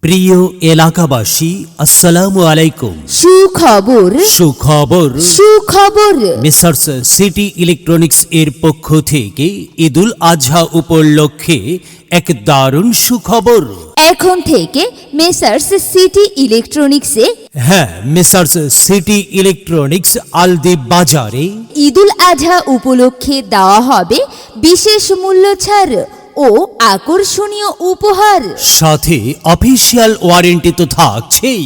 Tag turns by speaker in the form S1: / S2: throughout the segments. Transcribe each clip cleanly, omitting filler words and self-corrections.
S1: প্রিয় এলাকাবাসী, আসসালামু আলাইকুম।
S2: সুখবর
S1: সুখবর
S2: সুখবর
S1: মেসার্স সিটি ইলেকট্রনিক্স এর পক্ষ থেকে ঈদুল আজহা উপলক্ষে এক দারুণ সুখবর।
S2: এখন থেকে মেসার্স সিটি ইলেকট্রনিক্সে
S1: হ্যাঁ, মেসার্স সিটি ইলেকট্রনিক্স আলদি বাজারে
S2: ঈদুল আজহা উপলক্ষে দেওয়া হবে বিশেষ মূল্য ছাড় ও আকর্ষণীয় উপহার।
S1: সাথে অফিসিয়াল ওয়ারেন্টি তো থাকছেই।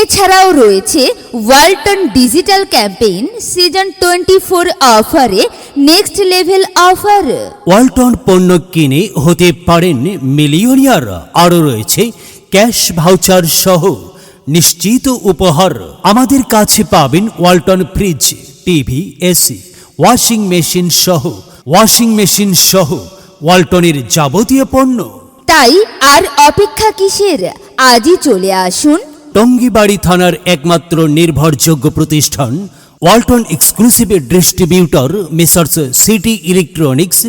S2: এছাড়াও রয়েছে ওয়ালটন ডিজিটাল ক্যাম্পেইন সিজন 24 অফারে নেক্সট লেভেল অফার।
S1: ওয়ালটন পণ্য কিনে হতে পারেন মিলিয়নিয়ার। আরও রয়েছে ক্যাশ ভাউচার সহ নিশ্চিত উপহার। আমাদের কাছে পাবেন Walton fridge, TV, AC, washing machine সহ ওয়ালটনের যাবতীয় পণ্য।
S2: তাই আর অপেক্ষা কিসের, আজই চলে আসুন
S1: টঙ্গীবাড়ি থানার একমাত্র নির্ভরযোগ্য প্রতিষ্ঠান Walton exclusive distributor messrs city electronics,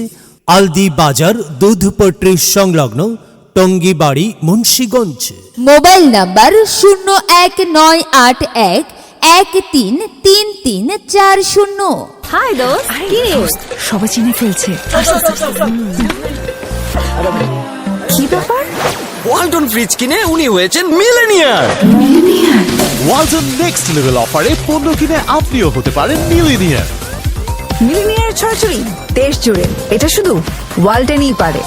S1: Aldi Bazar, Dudhpotti সংলগ্ন, Tongibari, Munshiganj.
S2: Mobile number 0191133340।
S3: Hi দোস্ত, কি রে? সবাই চিনে ফেলছে। কি ব্যাপার?
S4: ওয়ালটন ফ্রিজ কিনে উনি হয়েছেন মিলেনিয়ার।
S5: ওয়ালটন নেক্সট লেভেল অফারে পণ্য কিনে আপনিও হতে পারেন মিলিয়নিয়ার।
S3: মিলিনিয়ার ছড়াছড়ি দেশ জুড়ে, এটা শুধু ওয়ালটেনই পারে।